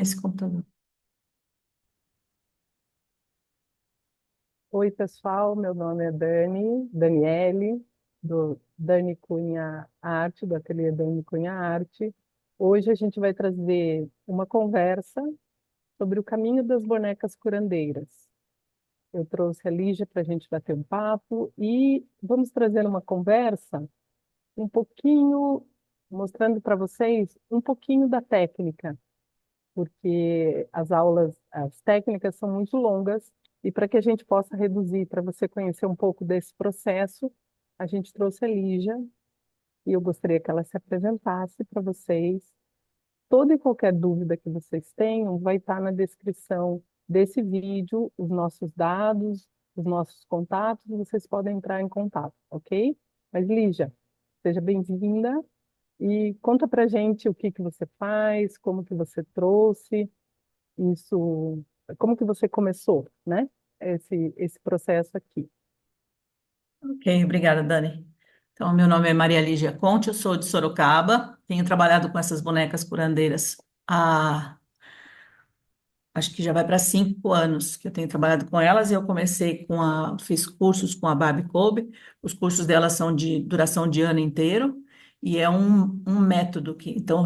esse computador. Oi, pessoal, meu nome é Daniele, do Dani Cunha Arte, do ateliê Dani Cunha Arte. Hoje a gente vai trazer uma conversa sobre o caminho das bonecas curandeiras. Eu trouxe a Lígia para a gente bater um papo e vamos trazer uma conversa um pouquinho, mostrando para vocês um pouquinho da técnica, porque as aulas, as técnicas são muito longas e para que a gente possa reduzir, para você conhecer um pouco desse processo, a gente trouxe a Lígia e eu gostaria que ela se apresentasse para vocês. Toda e qualquer dúvida que vocês tenham vai estar na descrição desse vídeo, os nossos dados, os nossos contatos, e vocês podem entrar em contato, ok? Mas Lígia, seja bem-vinda e conta pra gente o que que você faz, como que você trouxe isso, como que você começou, né? Esse processo aqui. Ok, obrigada, Dani. Então, meu nome é Maria Lígia Conte, eu sou de Sorocaba, tenho trabalhado com essas bonecas curandeiras há, acho que já vai para 5 anos que eu tenho trabalhado com elas. Eu comecei fiz cursos com a Barbie Kolbe, os cursos dela são de duração de ano inteiro, e é um método que, então,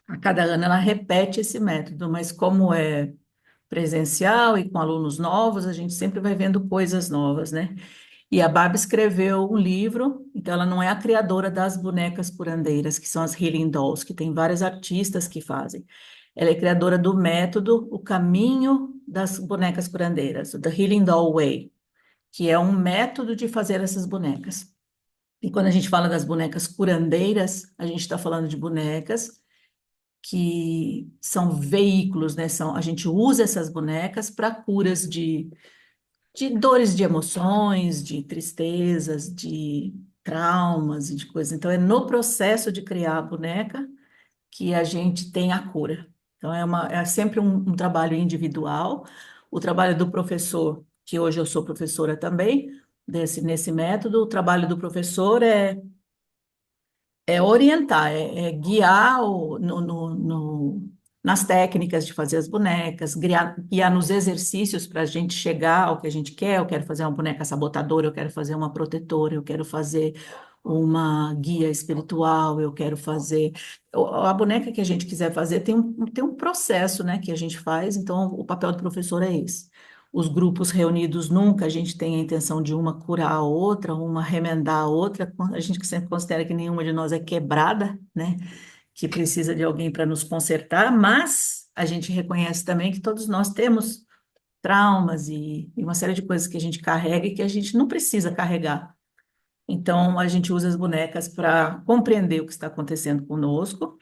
a cada ano ela repete esse método, mas como é presencial e com alunos novos, a gente sempre vai vendo coisas novas, né? E a Barbie escreveu um livro, então ela não é a criadora das bonecas curandeiras, que são as Healing Dolls, que tem vários artistas que fazem. Ela é criadora do método, o caminho das bonecas curandeiras, o The Healing Doll Way, que é um método de fazer essas bonecas. E quando a gente fala das bonecas curandeiras, a gente está falando de bonecas que são veículos, né? A gente usa essas bonecas para curas de dores de emoções, de tristezas, de traumas e de coisas. Então, é no processo de criar a boneca que a gente tem a cura. Então, é sempre um trabalho individual. O trabalho do professor, que hoje eu sou professora também, nesse método, o trabalho do professor é orientar, é guiar nas técnicas de fazer as bonecas, guiar nos exercícios para a gente chegar ao que a gente quer. Eu quero fazer uma boneca sabotadora, eu quero fazer uma protetora, eu quero fazer uma guia espiritual, eu quero fazer. A boneca que a gente quiser fazer tem um processo, né, que a gente faz, então o papel do professor é esse. Os grupos reunidos nunca a gente tem a intenção de uma curar a outra, uma remendar a outra. A gente sempre considera que nenhuma de nós é quebrada, né? Que precisa de alguém para nos consertar, mas a gente reconhece também que todos nós temos traumas e uma série de coisas que a gente carrega e que a gente não precisa carregar. Então, a gente usa as bonecas para compreender o que está acontecendo conosco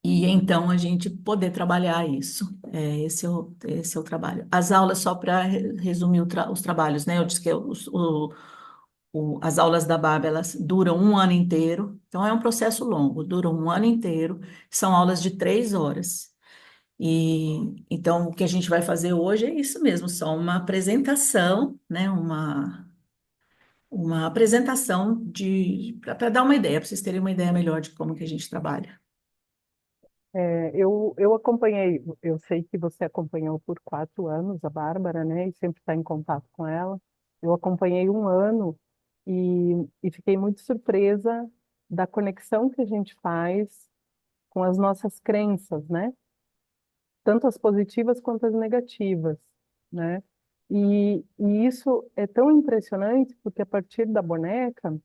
e então a gente poder trabalhar isso. Esse é o trabalho. As aulas, só para resumir os trabalhos, né? Eu disse que as aulas da Baba, elas duram um ano inteiro, então é um processo longo, dura um ano inteiro, são aulas de 3 horas. E então o que a gente vai fazer hoje é isso mesmo, só uma apresentação, né? Uma apresentação para dar uma ideia, para vocês terem uma ideia melhor de como que a gente trabalha. Eu acompanhei, eu sei que você acompanhou por 4 anos a Bárbara, né? E sempre está em contato com ela. Eu acompanhei um ano e fiquei muito surpresa da conexão que a gente faz com as nossas crenças, né? Tanto as positivas quanto as negativas, né? E isso é tão impressionante porque a partir da boneca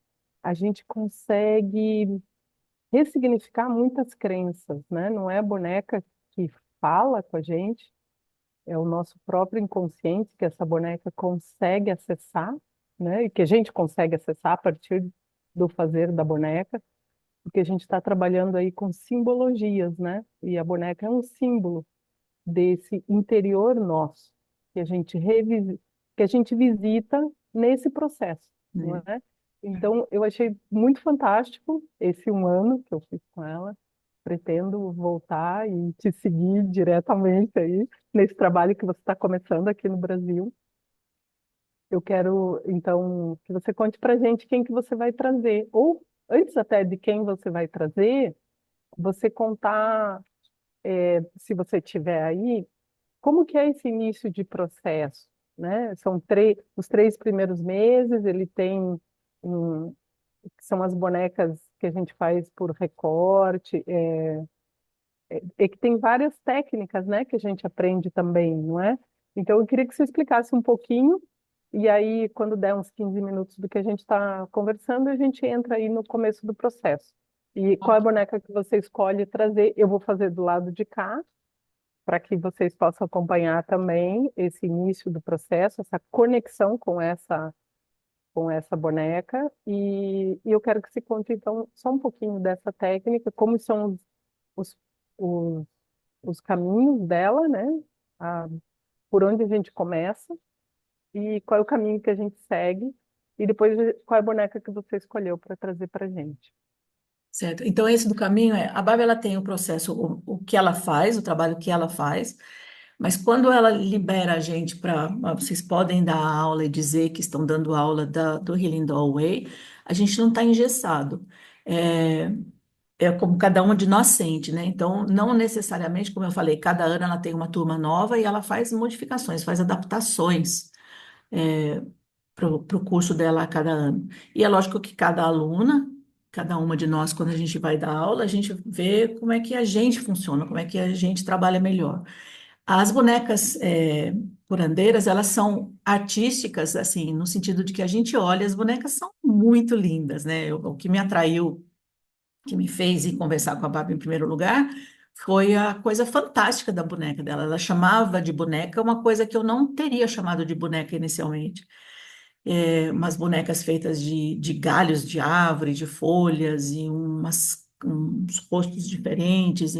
a gente consegue ressignificar muitas crenças, né? Não é a boneca que fala com a gente, é o nosso próprio inconsciente que essa boneca consegue acessar, né? E que a gente consegue acessar a partir do fazer da boneca, porque a gente está trabalhando aí com simbologias, né? E a boneca é um símbolo desse interior nosso que a gente visita nesse processo, não Né? é? Então, eu achei muito fantástico esse um ano que eu fiz com ela. Pretendo voltar e te seguir diretamente aí nesse trabalho que você está começando aqui no Brasil. Eu quero, então, que você conte para gente quem que você vai trazer, ou antes até de quem você vai trazer, você contar se você tiver aí, como que é esse início de processo, né? São os 3 primeiros meses, ele tem um, que são as bonecas que a gente faz por recorte, e que tem várias técnicas, né, que a gente aprende também, não é? Então, eu queria que você explicasse um pouquinho, e aí, quando der uns 15 minutos do que a gente está conversando, a gente entra aí no começo do processo. E qual é a boneca que você escolhe trazer? Eu vou fazer do lado de cá, para que vocês possam acompanhar também esse início do processo, essa conexão com essa boneca. E eu quero que você conte, então, só um pouquinho dessa técnica, como são os, os, os caminhos dela, né? A- por onde a gente começa e qual é o caminho que a gente segue. E depois, qual é a boneca que você escolheu para trazer para a gente. Certo. Então, esse do caminho é, a Bárbara ela tem o processo, o que ela faz, o trabalho que ela faz, mas quando ela libera a gente para, vocês podem dar aula e dizer que estão dando aula do Healing Doorway, a gente não está engessado. É, é como cada uma de nós sente, né? Então, não necessariamente, como eu falei, cada ano ela tem uma turma nova e ela faz modificações, faz adaptações para o curso dela a cada ano. E é lógico que cada aluna, cada uma de nós, quando a gente vai dar aula, a gente vê como é que a gente funciona, como é que a gente trabalha melhor. As bonecas curandeiras, elas são artísticas, assim, no sentido de que a gente olha, as bonecas são muito lindas, né? O que me atraiu, que me fez ir conversar com a Bárbara em primeiro lugar, foi a coisa fantástica da boneca dela. Ela chamava de boneca uma coisa que eu não teria chamado de boneca inicialmente. Umas bonecas feitas de galhos de árvore, de folhas e uns rostos diferentes.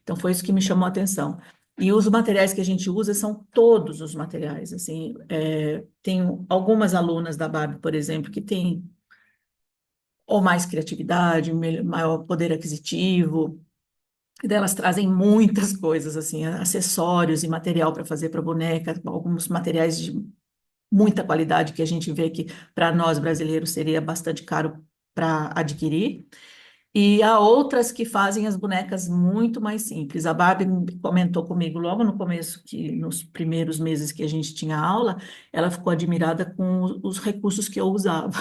Então, foi isso que me chamou a atenção. E os materiais que a gente usa são todos os materiais. Assim, tem algumas alunas da Barbie, por exemplo, que têm ou mais criatividade, maior poder aquisitivo, e daí elas trazem muitas coisas, assim, acessórios e material para fazer para boneca, alguns materiais de muita qualidade que a gente vê que para nós brasileiros seria bastante caro para adquirir. E há outras que fazem as bonecas muito mais simples. A Barbie comentou comigo logo no começo, que nos primeiros meses que a gente tinha aula, ela ficou admirada com os recursos que eu usava.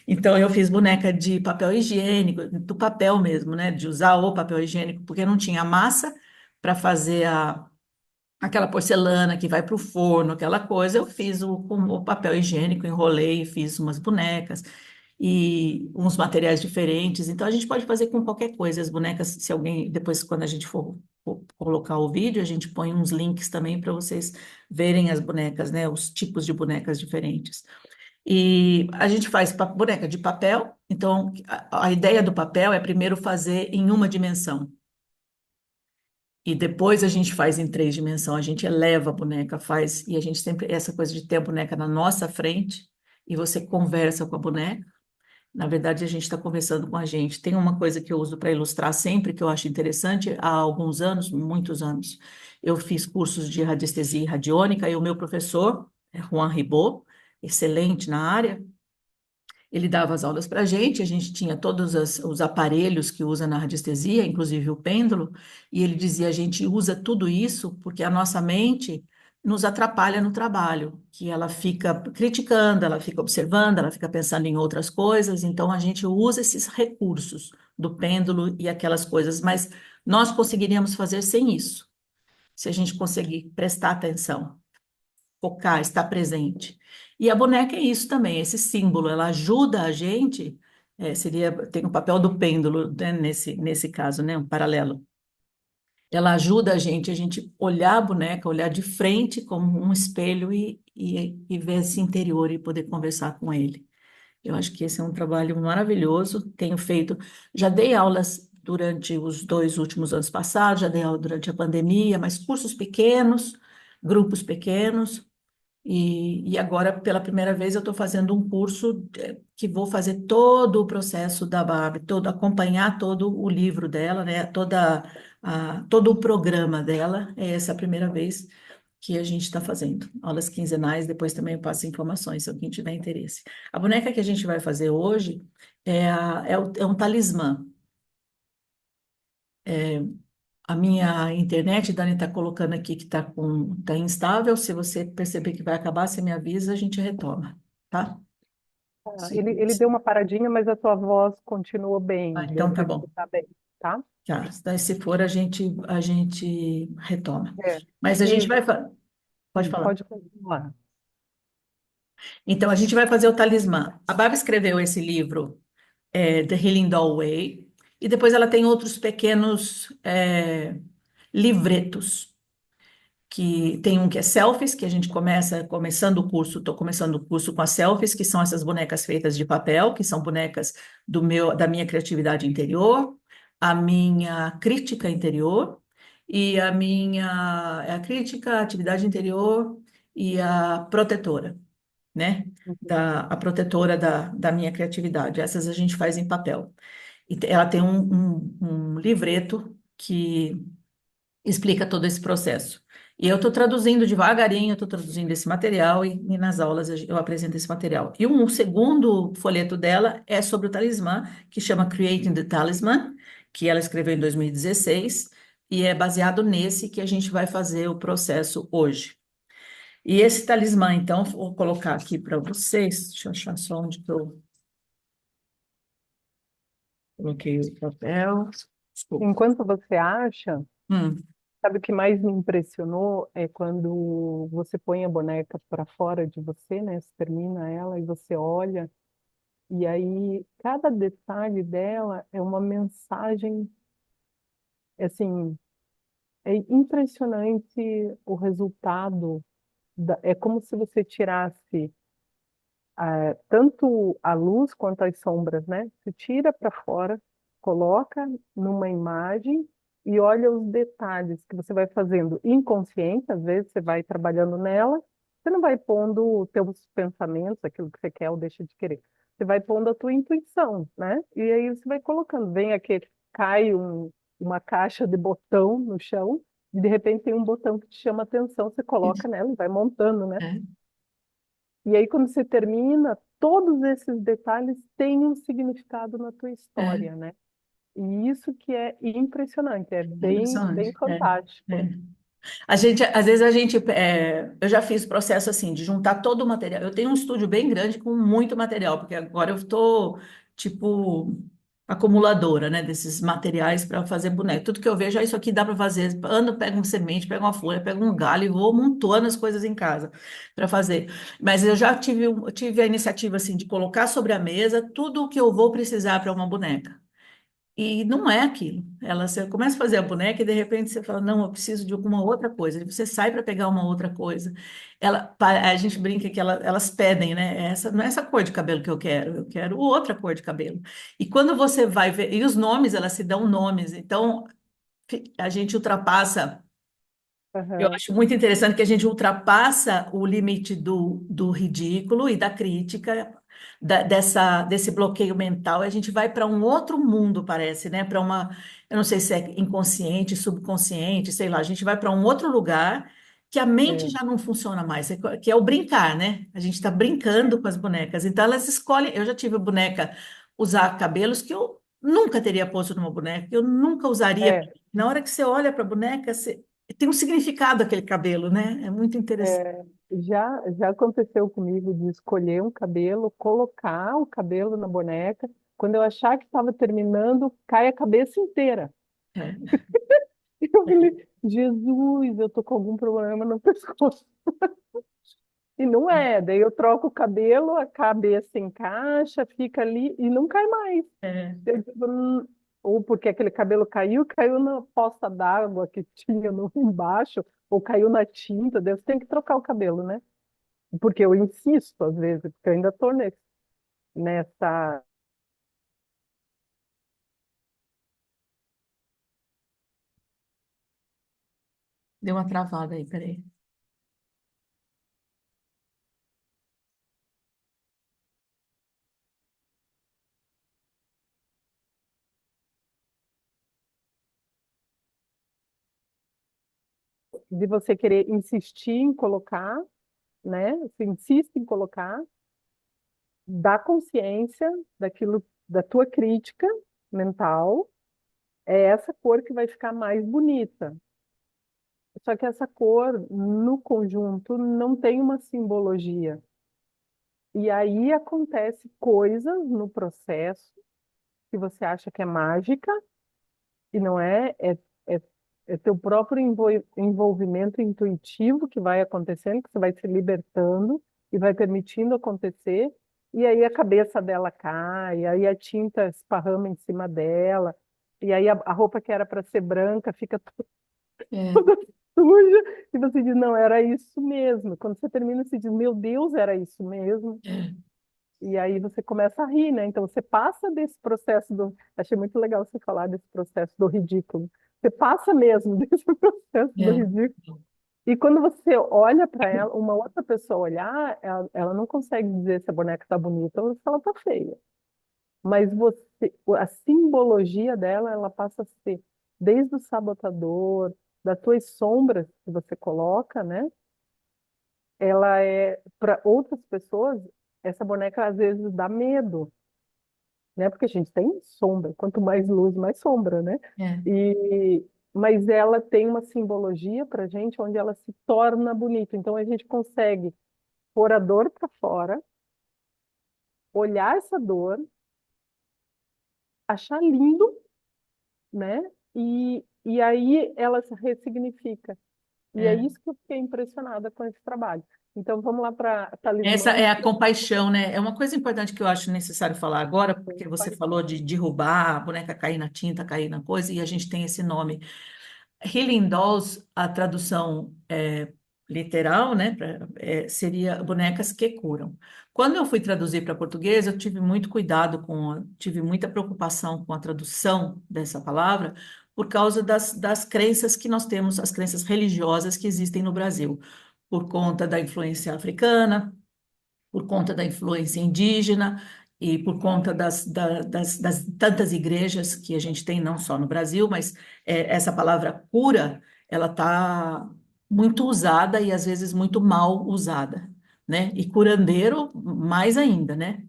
Então, eu fiz boneca de papel higiênico, do papel mesmo, né? De usar o papel higiênico, porque não tinha massa para fazer aquela porcelana que vai para o forno, aquela coisa. Eu fiz com o papel higiênico, enrolei, fiz umas bonecas e uns materiais diferentes. Então, a gente pode fazer com qualquer coisa. As bonecas, se alguém, depois, quando a gente for colocar o vídeo, a gente põe uns links também para vocês verem as bonecas, né? Os tipos de bonecas diferentes. E a gente faz boneca de papel. Então, a ideia do papel é primeiro fazer em uma dimensão. E depois a gente faz em 3 dimensões, a gente eleva a boneca, faz, e a gente sempre, essa coisa de ter a boneca na nossa frente, e você conversa com a boneca. Na verdade, a gente está conversando com a gente. Tem uma coisa que eu uso para ilustrar sempre, que eu acho interessante, há alguns anos, muitos anos, eu fiz cursos de radiestesia e radiônica, e o meu professor, Juan Ribot, excelente na área, ele dava as aulas para a gente tinha todos os aparelhos que usa na radiestesia, inclusive o pêndulo, e ele dizia: a gente usa tudo isso porque a nossa mente nos atrapalha no trabalho, que ela fica criticando, ela fica observando, ela fica pensando em outras coisas, então a gente usa esses recursos do pêndulo e aquelas coisas, mas nós conseguiríamos fazer sem isso, se a gente conseguir prestar atenção, focar, estar presente. E a boneca é isso também, esse símbolo, ela ajuda a gente, tem o papel do pêndulo, né, nesse caso, né, um paralelo. Ela ajuda a gente olhar a boneca, olhar de frente como um espelho e ver esse interior e poder conversar com ele. Eu acho que esse é um trabalho maravilhoso. Tenho feito, já dei aulas durante os 2 últimos anos passados, já dei aula durante a pandemia, mas cursos pequenos, grupos pequenos. E agora, pela primeira vez, eu estou fazendo um curso que vou fazer todo o processo da Barbie, acompanhar todo o livro dela, né? Todo o programa dela. É essa a primeira vez que a gente está fazendo. Aulas quinzenais, depois também eu passo informações, se alguém tiver interesse. A boneca que a gente vai fazer hoje é um talismã. A minha internet, Dani, está colocando aqui que tá instável. Se você perceber que vai acabar, você me avisa, a gente retoma, tá? Ah, Se- ele deu se- uma paradinha, mas a tua voz continua bem, deu então tá para bom. escutar bem, tá? Tá. Daí, se for, a gente retoma. É. Mas a gente E vai. Pode falar. pode continuar. Então, a gente vai fazer o talismã. A Bárbara escreveu esse livro, The Healing Doorway, e depois ela tem outros pequenos livretos, que tem um que é selfies, que a gente começando o curso, estou começando o curso com as selfies, que são essas bonecas feitas de papel, que são bonecas da minha criatividade interior, a minha crítica interior e a crítica, a atividade interior e a protetora, né? Uhum. A protetora da minha criatividade. Essas a gente faz em papel. E ela tem um livreto que explica todo esse processo. E eu estou traduzindo devagarinho, estou traduzindo esse material e nas aulas eu apresento esse material. E um segundo folheto dela é sobre o talismã, que chama Creating the Talisman, que ela escreveu em 2016, e é baseado nesse que a gente vai fazer o processo hoje. E esse talismã, então, vou colocar aqui para vocês, deixa eu achar só onde que eu coloquei o papel. Desculpa. Enquanto você acha, Hum, sabe o que mais me impressionou é quando você põe a boneca para fora de você, né? Você termina ela e você olha, e aí cada detalhe dela é uma mensagem, assim, é impressionante o resultado. É como se você tirasse tanto a luz quanto as sombras, né? Você tira para fora, coloca numa imagem e olha os detalhes que você vai fazendo inconsciente, às vezes você vai trabalhando nela, você não vai pondo os teus pensamentos, aquilo que você quer ou deixa de querer. Você vai pondo a tua intuição, né? E aí você vai colocando, vem aquele, cai uma caixa de botão no chão, e de repente tem um botão que te chama a atenção, você coloca nela e vai montando, né? é, E aí, quando você termina, todos esses detalhes têm um significado na tua é, história, né? E isso que é impressionante, é é bem, bem impressionante. fantástico. É. Às vezes eu já fiz processo assim, de juntar todo o material. Eu tenho um estúdio bem grande com muito material, porque agora eu estou, tipo, acumuladora, né, desses materiais para fazer boneco. Tudo que eu vejo, isso aqui dá para fazer. Ando, pego uma semente, pego uma folha, pego um galho e vou montando as coisas em casa para fazer. Mas eu já tive a iniciativa, assim, de colocar sobre a mesa tudo o que eu vou precisar para uma boneca. E não é aquilo. Você começa a fazer a boneca e de repente você fala, não, eu preciso de alguma outra coisa. E você sai para pegar uma outra coisa. A gente brinca que elas pedem, né? Não é essa cor de cabelo que eu quero outra cor de cabelo. E quando você vai ver, e os nomes, elas se dão nomes. Então, a gente ultrapassa. Eu Aham, acho muito interessante que a gente ultrapassa o limite do ridículo e da crítica, desse bloqueio mental, e a gente vai para um outro mundo, parece, né? Para eu não sei se é inconsciente, subconsciente, sei lá, a gente vai para um outro lugar que a mente é, já não funciona mais, que é o brincar, né? A gente está brincando com as bonecas. Então elas escolhem. Eu já tive boneca usar cabelos que eu nunca teria posto numa boneca, que eu nunca usaria. é, Na hora que você olha para a boneca, tem um significado aquele cabelo, né? É muito interessante. já aconteceu comigo de escolher um cabelo, colocar o cabelo na boneca, quando eu achar que estava terminando, cai a cabeça inteira. É, E eu falei, Jesus, eu tô com algum problema no pescoço. E não é, daí eu troco o cabelo, a cabeça encaixa, fica ali e não cai mais. é, Eu digo, ou porque aquele cabelo caiu na poça d'água que tinha no embaixo, ou caiu na tinta, Deus tem que trocar o cabelo, né? Porque eu insisto às vezes, porque eu ainda estou nessa. deu uma travada aí, peraí. De você querer insistir em colocar, né? Você insiste em colocar, dá consciência daquilo, da tua crítica mental, é essa cor que vai ficar mais bonita. Só que essa cor, no conjunto, não tem uma simbologia. E aí acontece coisas no processo que você acha que é mágica, e não é, é, é teu próprio envolvimento intuitivo que vai acontecendo, que você vai se libertando e vai permitindo acontecer, e aí a cabeça dela cai, aí a tinta esparrama em cima dela, e aí a roupa que era para ser branca fica É, toda suja, e você diz, não, era isso mesmo. Quando você termina, você diz, meu Deus, era isso mesmo. é, E aí você começa a rir, né? Então você passa desse processo do. Achei muito legal você falar desse processo do ridículo. Você passa mesmo desse processo do é, ridículo. E quando você olha para ela, uma outra pessoa olhar, ela não consegue dizer se a boneca está bonita ou se ela está feia. Mas você, a simbologia dela, ela passa a ser desde o sabotador, das tuas sombras que você coloca, né? Ela é, para outras pessoas, essa boneca às vezes dá medo, né? Porque a gente tem sombra, quanto mais luz, mais sombra, né? é, E mas ela tem uma simbologia para gente onde ela se torna bonita. Então a gente consegue pôr a dor para fora, olhar essa dor, achar lindo, né? E aí ela se ressignifica. E é é. isso que eu fiquei impressionada com esse trabalho. Então vamos lá para Essa talismã. é a compaixão, né? É uma coisa importante que eu acho necessário falar agora, porque você falou de derrubar, a boneca cair na tinta, cair na coisa, e a gente tem esse nome. Healing Dolls, a tradução literal, né, seria bonecas que curam. Quando eu fui traduzir para português, eu tive muito cuidado tive muita preocupação com a tradução dessa palavra, por causa das crenças que nós temos, as crenças religiosas que existem no Brasil, por conta da influência africana, por conta da influência indígena e por conta das tantas igrejas que a gente tem, não só no Brasil, mas essa palavra cura, ela está muito usada e às vezes muito mal usada, né? E curandeiro, mais ainda, né?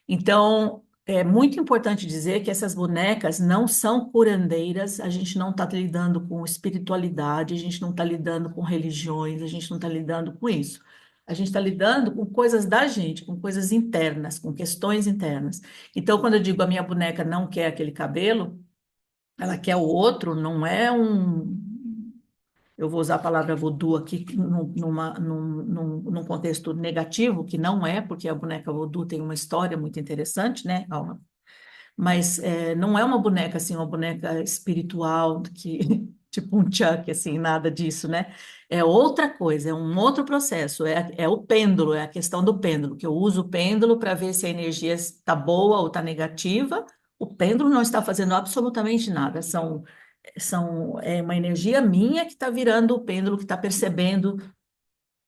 Então, é muito importante dizer que essas bonecas não são curandeiras, a gente não está lidando com espiritualidade, a gente não está lidando com religiões, a gente não está lidando com isso. A gente está lidando com coisas da gente, com coisas internas, com questões internas. Então, quando eu digo a minha boneca não quer aquele cabelo, ela quer o outro, não é um. Eu vou usar a palavra voodoo aqui num contexto negativo, que não é, porque a boneca voodoo tem uma história muito interessante, né, Alma? Mas não é uma boneca assim, uma boneca espiritual que tipo um Chuck, assim, nada disso, né? É outra coisa, é um outro processo, é o pêndulo, é a questão do pêndulo, que eu uso o pêndulo para ver se a energia está boa ou está negativa. O pêndulo não está fazendo absolutamente nada, é uma energia minha que está virando o pêndulo, que está percebendo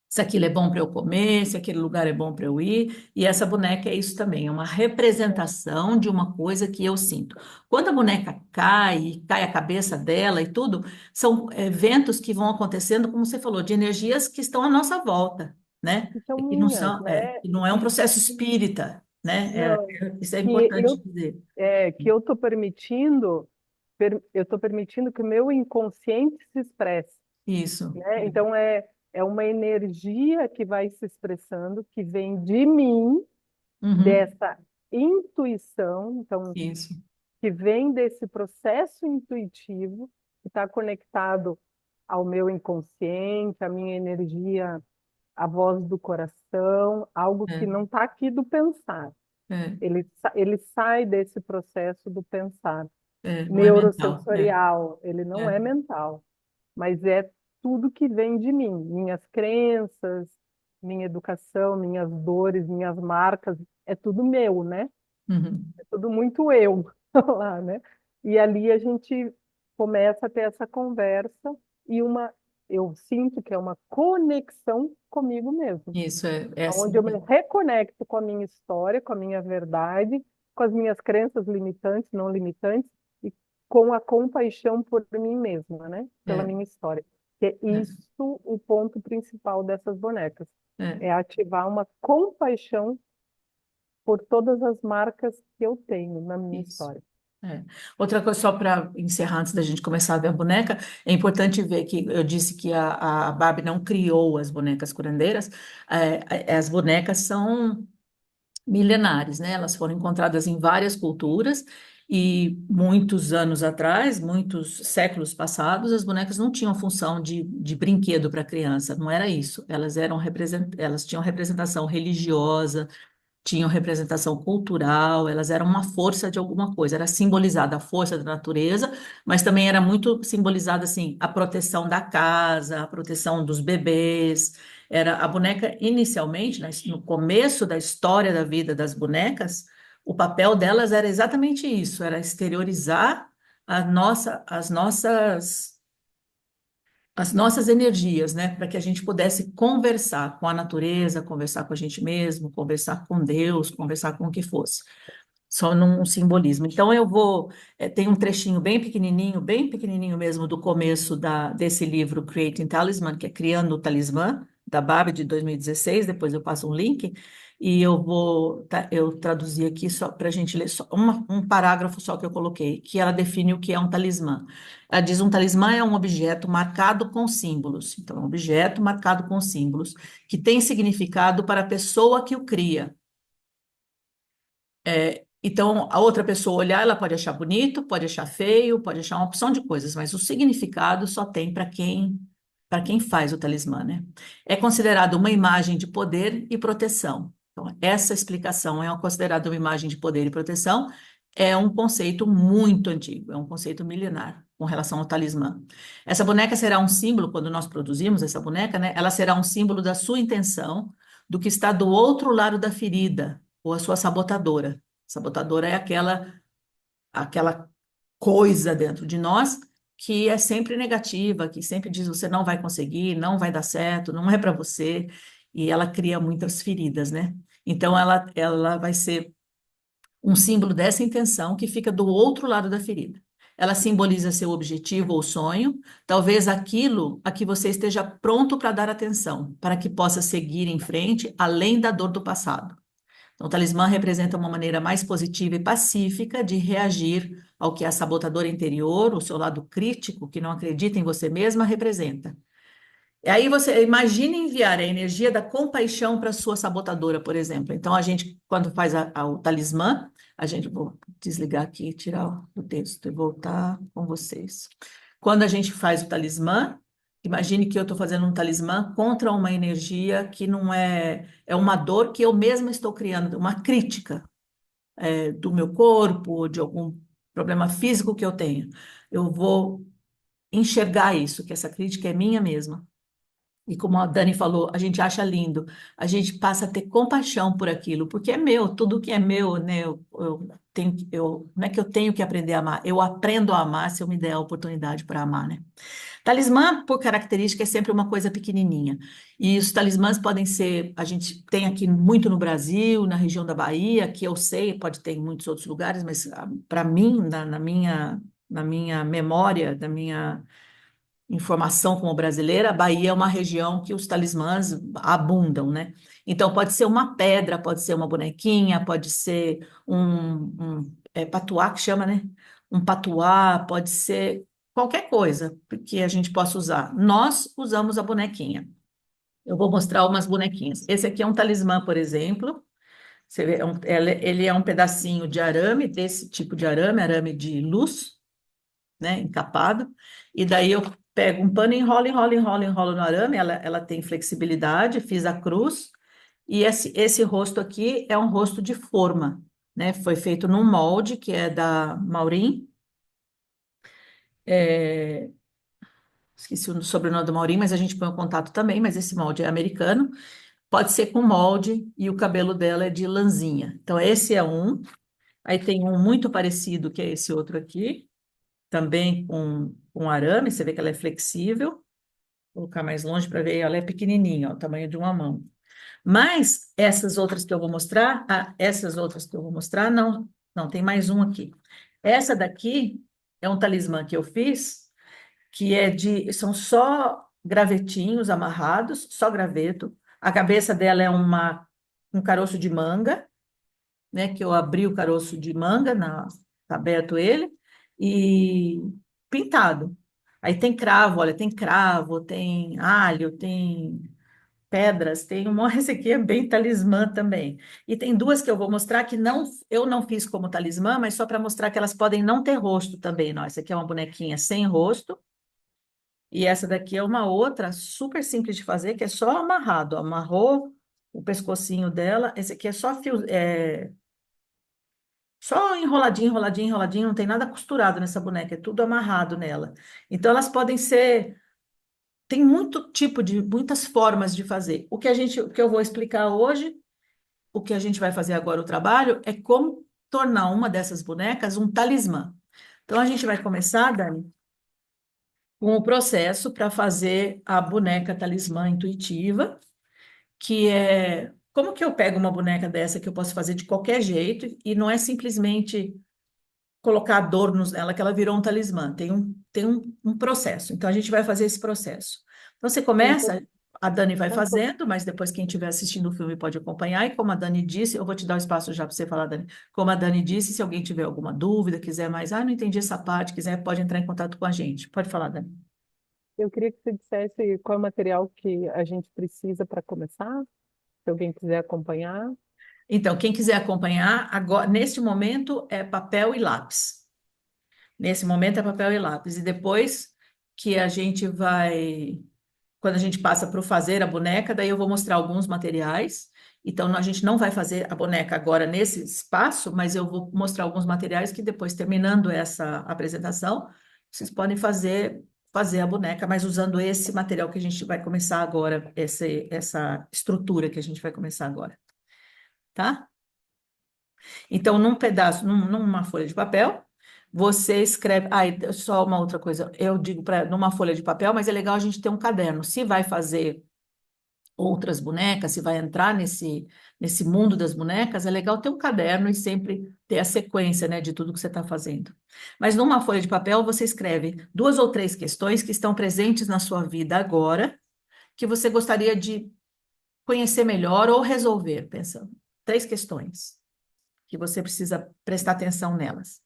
se aquilo é bom para eu comer, se aquele lugar é bom para eu ir. E essa boneca é isso também, é uma representação de uma coisa que eu sinto. Quando a boneca cai, cai a cabeça dela e tudo, são eventos que vão acontecendo, como você falou, de energias que estão à nossa volta, né? Que são E que não minhas, são, né? que não é um processo espírita, né? Não, Isso é que importante dizer. que eu estou permitindo, eu estou permitindo que o meu inconsciente se expresse, Isso. né? Então é uma energia que vai se expressando, que vem de mim, Uhum. dessa intuição, então Isso. que vem desse processo intuitivo que está conectado ao meu inconsciente, à minha energia, à voz do coração, algo que É, não está aqui do pensar. é, Ele sai desse processo do pensar não é mental. neurosensorial, ele não É, é mental, mas é tudo que vem de mim, minhas crenças, minha educação, minhas dores, minhas marcas, é tudo meu, né? uhum. É tudo muito eu lá, né? E ali a gente começa a ter essa conversa e eu sinto que é uma conexão comigo mesmo, Isso é onde assim. eu me reconecto com a minha história, com a minha verdade, com as minhas crenças limitantes, não limitantes, e com a compaixão por mim mesma, né? Pela É, minha história. Que é é, isso o ponto principal dessas bonecas. é, É ativar uma compaixão por todas as marcas que eu tenho na minha isso. história. É. Outra coisa, só para encerrar, antes da gente começar a ver a boneca, é importante ver que eu disse que a Barbie não criou as bonecas curandeiras. As bonecas são milenares, né? Elas foram encontradas em várias culturas e muitos anos atrás, muitos séculos passados, as bonecas não tinham função de brinquedo para criança, não era isso. Elas tinham representação religiosa, tinham representação cultural, elas eram uma força de alguma coisa, era simbolizada a força da natureza, mas também era muito simbolizada assim a proteção da casa, a proteção dos bebês. Era a boneca inicialmente, né, no começo da história da vida das bonecas, o papel delas era exatamente isso, era exteriorizar as nossas energias, né, para que a gente pudesse conversar com a natureza, conversar com a gente mesmo, conversar com Deus, conversar com o que fosse, só num simbolismo. Então eu vou, tem um trechinho bem pequenininho mesmo do começo desse livro Creating Talisman, que é Criando o Talismã, da Barbie de 2016, depois eu passo um link, e eu traduzi aqui só para a gente ler só um parágrafo só que eu coloquei, que ela define o que é um talismã. Ela diz: um talismã é um objeto marcado com símbolos. Então, é um objeto marcado com símbolos que tem significado para a pessoa que o cria. Então, a outra pessoa olhar, ela pode achar bonito, pode achar feio, pode achar uma opção de coisas, mas o significado só tem para quem faz o talismã, né? É considerado uma imagem de poder e proteção. Então, essa explicação é considerada uma imagem de poder e proteção, é um conceito muito antigo, é um conceito milenar com relação ao talismã. Essa boneca será um símbolo, quando nós produzimos essa boneca, né? Ela será um símbolo da sua intenção, do que está do outro lado da ferida, ou a sua sabotadora. Sabotadora é aquela coisa dentro de nós que é sempre negativa, que sempre diz você não vai conseguir, não vai dar certo, não é para você, e ela cria muitas feridas, né? Então ela vai ser um símbolo dessa intenção que fica do outro lado da ferida. Ela simboliza seu objetivo ou sonho, talvez aquilo a que você esteja pronto para dar atenção, para que possa seguir em frente além da dor do passado. Então, o talismã representa uma maneira mais positiva e pacífica de reagir ao que a sabotadora interior, o seu lado crítico, que não acredita em você mesma, representa. E aí você imagine enviar a energia da compaixão para a sua sabotadora, por exemplo. Então, a gente, quando faz o talismã, vou desligar aqui, tirar o texto e voltar com vocês. Quando a gente faz o talismã, imagine que eu estou fazendo um talismã contra uma energia que não é uma dor que eu mesma estou criando, uma crítica, do meu corpo, de algum problema físico que eu tenho. Eu vou enxergar isso, que essa crítica é minha mesma. E como a Dani falou, a gente acha lindo, a gente passa a ter compaixão por aquilo, porque é meu, tudo que é meu, né? Não é que eu tenho que aprender a amar, eu aprendo a amar se eu me der a oportunidade para amar, né? Talismã, por característica, é sempre uma coisa pequenininha. E os talismãs podem ser, a gente tem aqui muito no Brasil, na região da Bahia, que eu sei, pode ter em muitos outros lugares, mas para mim, na minha memória, da minha informação como brasileira, a Bahia é uma região que os talismãs abundam, né? Então, pode ser uma pedra, pode ser uma bonequinha, pode ser patuá que chama, né? Um patuá, pode ser qualquer coisa que a gente possa usar. Nós usamos a bonequinha. Eu vou mostrar umas bonequinhas. Esse aqui é um talismã, por exemplo. Você vê, ele é um pedacinho de arame, desse tipo de arame, arame de luz, né, encapado, e daí eu pego um pano, enrolo, enrolo, enrolo, enrolo no arame, ela tem flexibilidade, fiz a cruz, e esse rosto aqui é um rosto de forma, né, foi feito num molde, que é da Maurin, é, esqueci o sobrenome do Maurin, mas a gente põe o contato também, mas esse molde é americano, pode ser com molde, e o cabelo dela é de lãzinha, então esse é um, aí tem um muito parecido, que é esse outro aqui, também com arame, você vê que ela é flexível. Vou colocar mais longe para ver, ela é pequenininha, ó, o tamanho de uma mão. Mas essas outras que eu vou mostrar, não, não, tem mais um aqui. Essa daqui é um talismã que eu fiz, são só gravetinhos amarrados, só graveto. A cabeça dela é um caroço de manga, né, que eu abri o caroço de manga tá aberto ele, e pintado. Aí tem cravo, olha, tem cravo, tem alho, tem pedras, tem uma, esse aqui é bem talismã também. E tem duas que eu vou mostrar que não, eu não fiz como talismã, mas só para mostrar que elas podem não ter rosto também. Não, essa aqui é uma bonequinha sem rosto, e essa daqui é uma outra super simples de fazer, que é só amarrado. Amarrou o pescocinho dela. Esse aqui é só fio, só enroladinho, enroladinho, enroladinho, não tem nada costurado nessa boneca, é tudo amarrado nela. Então elas podem ser, tem muito tipo de, muitas formas de fazer. O que eu vou explicar hoje, o que a gente vai fazer agora o trabalho é como tornar uma dessas bonecas um talismã. Então a gente vai começar, Dani, com o processo para fazer a boneca talismã intuitiva, que é como que eu pego uma boneca dessa que eu posso fazer de qualquer jeito e não é simplesmente colocar adornos nela que ela virou um talismã. Tem um processo. Então a gente vai fazer esse processo. Então você É impor- começa, a Dani vai é impor- fazendo, mas depois quem estiver assistindo o filme pode acompanhar. E como a Dani disse, eu vou te dar o espaço já para você falar, Dani. Como a Dani disse, se alguém tiver alguma dúvida, quiser mais, não entendi essa parte, quiser, pode entrar em contato com a gente. Pode falar, Dani. eu queria que você dissesse qual é o material que a gente precisa para começar, se alguém quiser acompanhar. Então, quem quiser acompanhar, agora, neste momento é papel e lápis. Nesse momento é papel e lápis. E depois que a gente vai, quando a gente passa para o fazer a boneca, daí eu vou mostrar alguns materiais. Então, a gente não vai fazer a boneca agora nesse espaço, mas eu vou mostrar alguns materiais que depois, terminando essa apresentação, vocês podem fazer a boneca, mas usando esse material que a gente vai começar agora, essa estrutura que a gente vai começar agora, tá? Então, num pedaço, numa folha de papel, você escreve. Ah, e só uma outra coisa. Eu digo para numa folha de papel, mas é legal a gente ter um caderno. Se vai fazer outras bonecas, se vai entrar nesse mundo das bonecas, é legal ter um caderno e sempre ter a sequência, né, de tudo que você está fazendo. Mas numa folha de papel, você escreve duas ou três questões que estão presentes na sua vida agora, que você gostaria de conhecer melhor ou resolver, pensando. Três questões que você precisa prestar atenção nelas.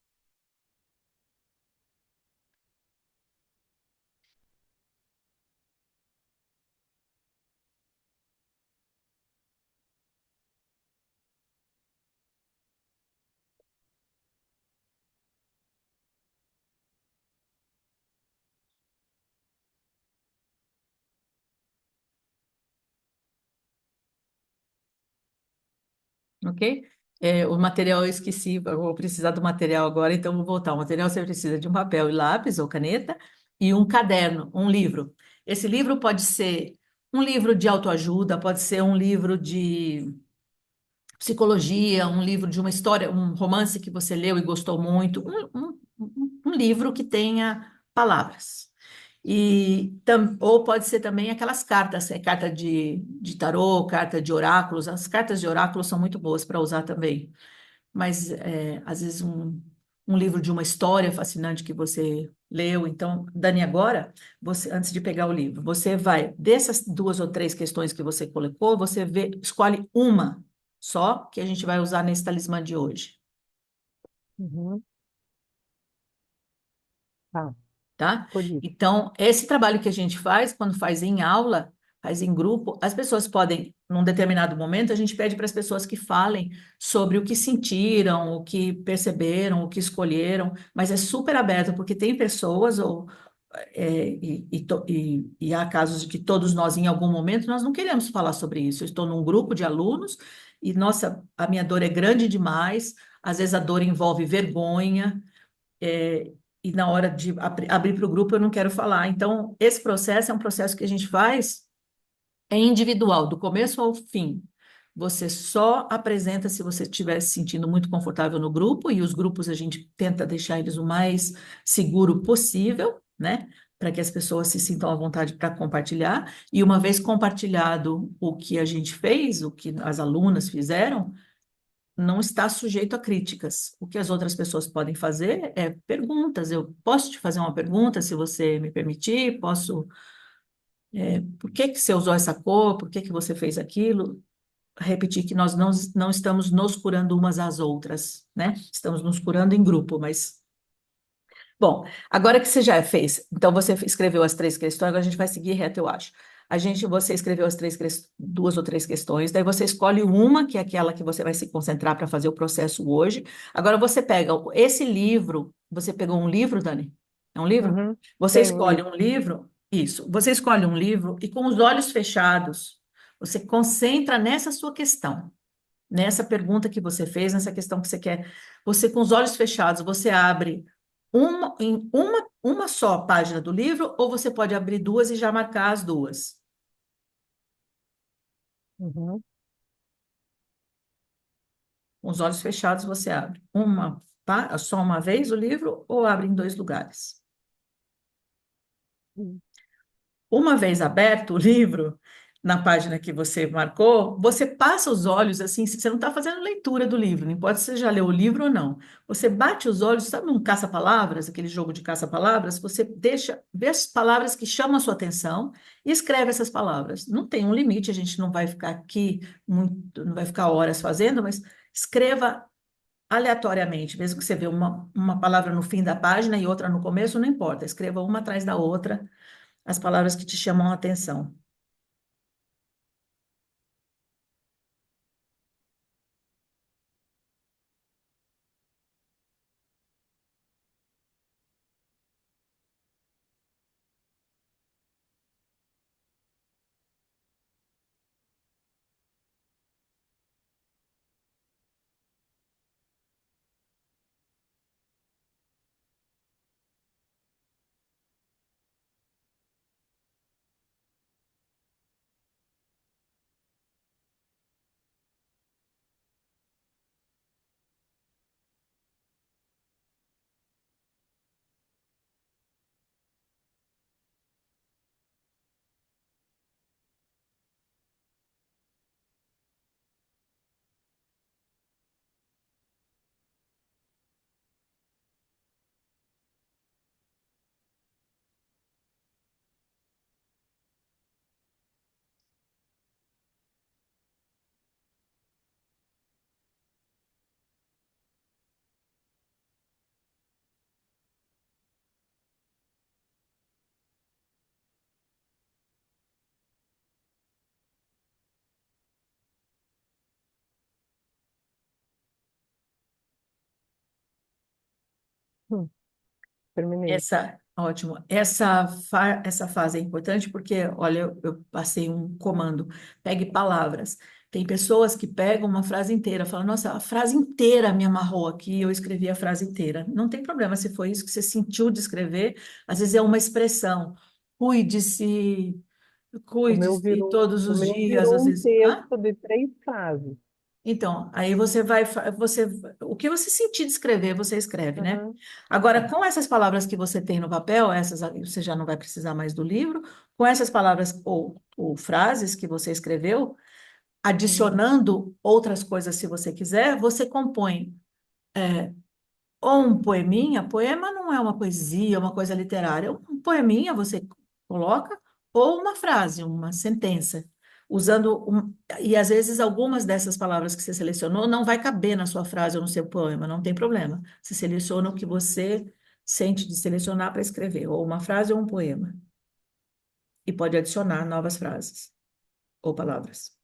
Ok? O material eu esqueci, eu vou precisar do material agora, então vou voltar. O material você precisa de um papel e lápis ou caneta e um caderno, um livro. Esse livro pode ser um livro de autoajuda, pode ser um livro de psicologia, um livro de uma história, um romance que você leu e gostou muito, um livro que tenha palavras. Ou pode ser também aquelas cartas, carta de tarô, carta de oráculos. As cartas de oráculos são muito boas para usar também. Mas, às vezes, um livro de uma história fascinante que você leu. Então, Dani, agora, você, antes de pegar o livro, você vai, dessas duas ou três questões que você colocou, você vê, escolhe uma só que a gente vai usar nesse talismã de hoje, Uhum. Tá, tá? escolhi. Então, esse trabalho que a gente faz, quando faz em aula, faz em grupo, as pessoas podem, num determinado momento, a gente pede para as pessoas que falem sobre o que sentiram, o que perceberam, o que escolheram, mas é super aberto, porque tem pessoas, e há casos de que todos nós, em algum momento, nós não queremos falar sobre isso. Eu estou num grupo de alunos e, nossa, a minha dor é grande demais, às vezes a dor envolve vergonha, é, e na hora de abrir para o grupo eu não quero falar. Então, esse processo é um processo que a gente faz, é individual, do começo ao fim. Você só apresenta se você estiver se sentindo muito confortável no grupo, e os grupos a gente tenta deixar eles o mais seguro possível, né? Para que as pessoas se sintam à vontade para compartilhar. E uma vez compartilhado o que a gente fez, o que as alunas fizeram, não está sujeito a críticas. O que as outras pessoas podem fazer é perguntas. Eu posso te fazer uma pergunta, se você me permitir? Posso. Por que que você usou essa cor? Por que que você fez aquilo? repetir que nós não estamos nos curando umas às outras, né? Estamos nos curando em grupo, mas bom, agora que você já fez, então você escreveu as três questões, agora a gente vai seguir reto, eu acho. Você escreveu as duas ou três questões, daí você escolhe uma, que é aquela que você vai se concentrar para fazer o processo hoje. Agora você pega esse livro, você pegou um livro, Dani? É um livro? Uhum. Você Tem um escolhe livro. um livro, isso. Você escolhe um livro e com os olhos fechados, você concentra nessa sua questão, nessa pergunta que você fez, nessa questão que você quer. Você, com os olhos fechados, você abre uma só página do livro, ou você pode abrir duas e já marcar as duas. Uhum. Com os olhos fechados, você abre só uma vez o livro, ou abre em dois lugares. Uma vez aberto o livro, na página que você marcou, você passa os olhos assim, você não está fazendo leitura do livro, não importa se você já leu o livro ou não. Você bate os olhos, sabe um caça-palavras, aquele jogo de caça-palavras? Você deixa, vê as palavras que chamam a sua atenção e escreve essas palavras. Não tem um limite, a gente não vai ficar aqui muito, não vai ficar horas fazendo, mas escreva aleatoriamente, mesmo que você vê uma palavra no fim da página e outra no começo, não importa, escreva uma atrás da outra as palavras que te chamam a atenção. Hum, Terminei. Ótimo. Essa fase é importante porque, olha, eu passei um comando. Pegue palavras. Tem pessoas que pegam uma frase inteira, falam, nossa, a frase inteira me amarrou aqui, eu escrevi a frase inteira. Não tem problema se foi isso que você sentiu de escrever, às vezes é uma expressão. Cuide-se, cuide-se todos O os meu dias, virou às um vezes. Hã? texto de 3 frases. Então, aí o que você sentir de escrever, você escreve, né? Uhum. Agora, Tá. com essas palavras que você tem no papel, essas aí você já não vai precisar mais do livro, com essas palavras ou frases que você escreveu, Uhum. adicionando outras coisas se você quiser, você compõe ou um poeminha. Poema não é uma poesia, uma coisa literária. Um poeminha você coloca, ou uma frase, uma sentença, e às vezes algumas dessas palavras que você selecionou não vai caber na sua frase ou no seu poema, não tem problema. Você seleciona o que você sente de selecionar para escrever, ou uma frase ou um poema, e pode adicionar novas frases ou palavras.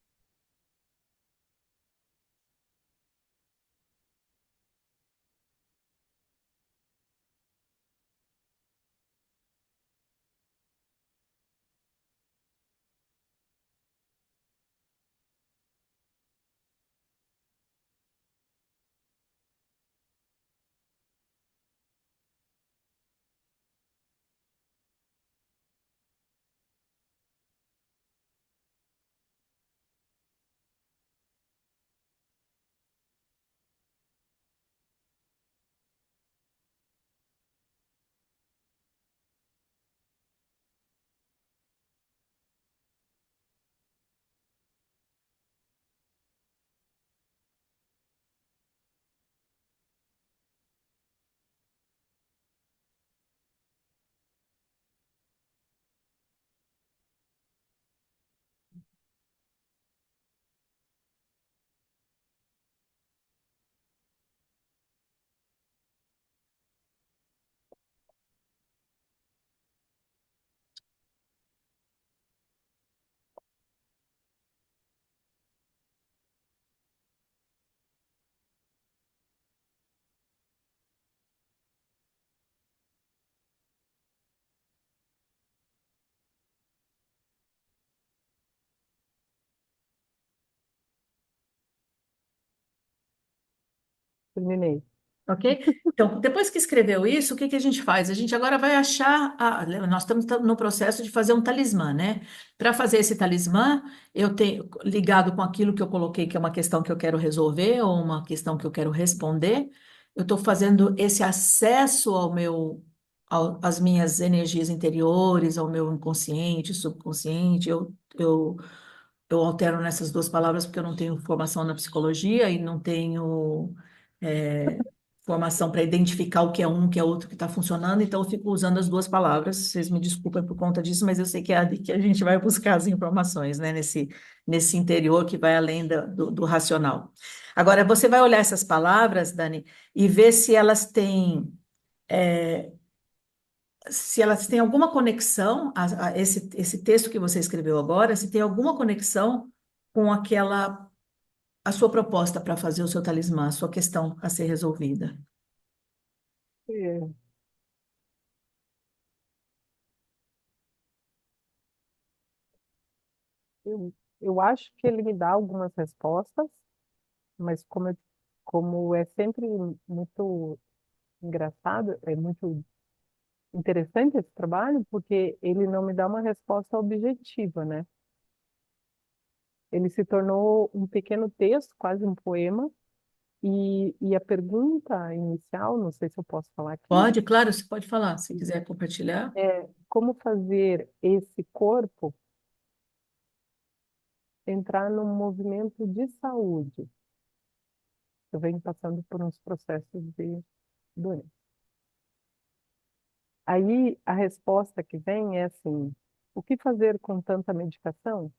terminei. Ok? Então, depois que escreveu isso, o que que a gente faz? A gente agora vai achar. Nós estamos no processo de fazer um talismã, né? Para fazer esse talismã, eu tenho ligado com aquilo que eu coloquei, que é uma questão que eu quero resolver ou uma questão que eu quero responder. Eu estou fazendo esse acesso ao meu, às minhas energias interiores, ao meu inconsciente, subconsciente. Eu altero nessas duas palavras porque eu não tenho formação na psicologia e não tenho é, formação para identificar o que é outro que está funcionando, então eu fico usando as duas palavras. Vocês me desculpem por conta disso, mas eu sei que é ali que a gente vai buscar as informações, né? Nesse interior que vai além do racional. Agora, você vai olhar essas palavras, Dani, e ver se elas têm alguma conexão, esse texto que você escreveu agora, se tem alguma conexão com a sua proposta para fazer o seu talismã, a sua questão a ser resolvida. É, eu acho que ele me dá algumas respostas, mas como é sempre muito engraçado, é muito interessante esse trabalho, porque ele não me dá uma resposta objetiva, né? Ele se tornou um pequeno texto, quase um poema, e a pergunta inicial, não sei se eu posso falar aqui, Pode, claro, você pode falar, se quiser compartilhar. é como fazer esse corpo entrar num movimento de saúde. Eu venho passando por uns processos de doença. Aí a resposta que vem é assim: o que fazer com tanta medicação?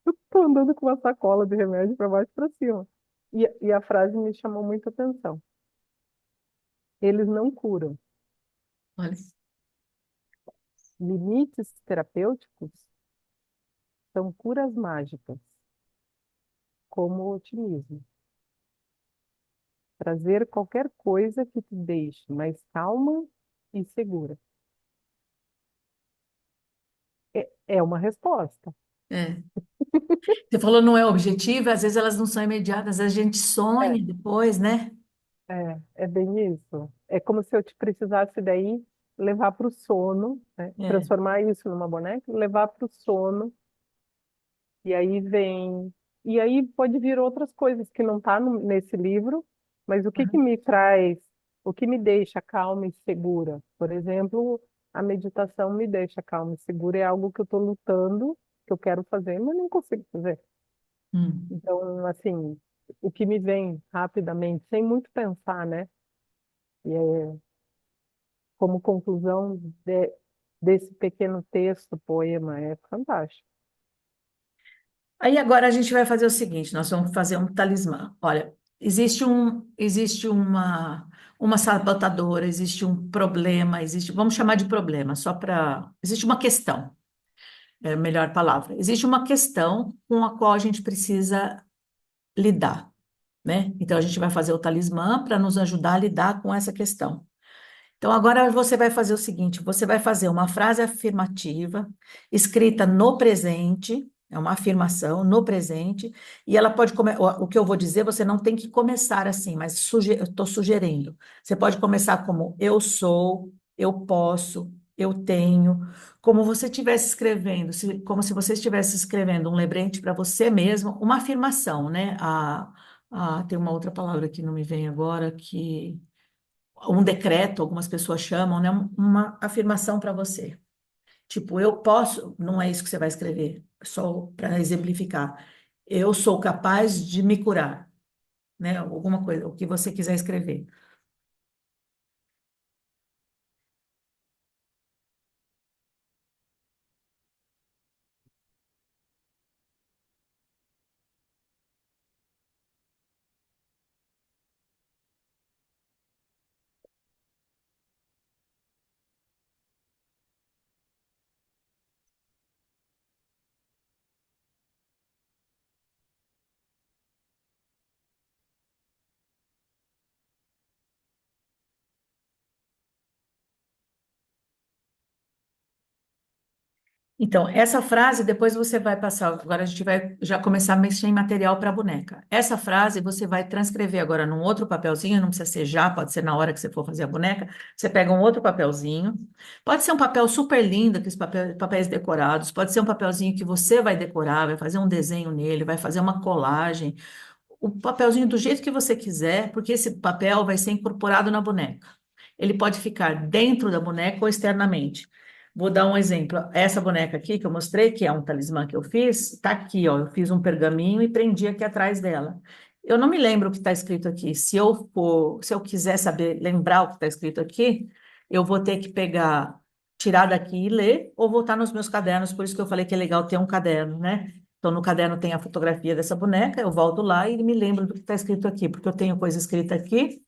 Estou andando com uma sacola de remédio para baixo e para cima. E a frase me chamou muita atenção. Eles não curam. Olha, Limites terapêuticos são curas mágicas, como o otimismo. Trazer qualquer coisa que te deixe mais calma e segura. É uma resposta. é. Você falou não é objetivo, às vezes elas não são imediatas, a gente É, sonha depois, né? é bem isso. É como se eu te precisasse daí levar para o sono, né? É. Transformar isso numa boneca, e levar para o sono, e aí vem. E aí pode vir outras coisas que não está nesse livro, mas o que que Uhum. me traz, o que me deixa calma e segura? Por exemplo, a meditação me deixa calma e segura, é algo que eu estou lutando, que eu quero fazer, mas não consigo fazer. Hum. Então, assim, o que me vem rapidamente, sem muito pensar, né? E é como conclusão desse pequeno texto, poema, é fantástico. Aí agora a gente vai fazer o seguinte, nós vamos fazer um talismã. Olha, existe uma sabotadora, existe um problema, vamos chamar de problema, existe uma questão, é a melhor palavra. Existe uma questão com a qual a gente precisa lidar, né? Então a gente vai fazer o talismã para nos ajudar a lidar com essa questão. Então, agora você vai fazer o seguinte: você vai fazer uma frase afirmativa, escrita no presente, é uma afirmação no presente, e ela pode o que eu vou dizer, você não tem que começar assim, mas eu estou sugerindo. Você pode começar como eu sou, eu posso, eu tenho, como você estivesse escrevendo, como se você estivesse escrevendo um lembrete para você mesmo, uma afirmação, né? Tem uma outra palavra que não me vem agora, que um decreto, algumas pessoas chamam, né? Uma afirmação para você. Tipo, eu posso, não é isso que você vai escrever, só para exemplificar. Eu sou capaz de me curar, né? Alguma coisa, o que você quiser escrever. Então, essa frase, depois você vai passar. Agora a gente vai já começar a mexer em material para boneca. Essa frase você vai transcrever agora num outro papelzinho, não precisa ser já, pode ser na hora que você for fazer a boneca. Você pega um outro papelzinho. Pode ser um papel super lindo, aqueles papéis decorados. Pode ser um papelzinho que você vai decorar, vai fazer um desenho nele, vai fazer uma colagem. O papelzinho do jeito que você quiser, porque esse papel vai ser incorporado na boneca. Ele pode ficar dentro da boneca ou externamente. Vou dar um exemplo. Essa boneca aqui que eu mostrei, que é um talismã que eu fiz, está aqui, ó. Eu fiz um pergaminho e prendi aqui atrás dela. Eu não me lembro o que está escrito aqui. Se eu quiser saber, lembrar o que está escrito aqui, eu vou ter que pegar, tirar daqui e ler, ou voltar nos meus cadernos. Por isso que eu falei que é legal ter um caderno, né? Então, no caderno tem a fotografia dessa boneca, eu volto lá e me lembro do que está escrito aqui, porque eu tenho coisa escrita aqui.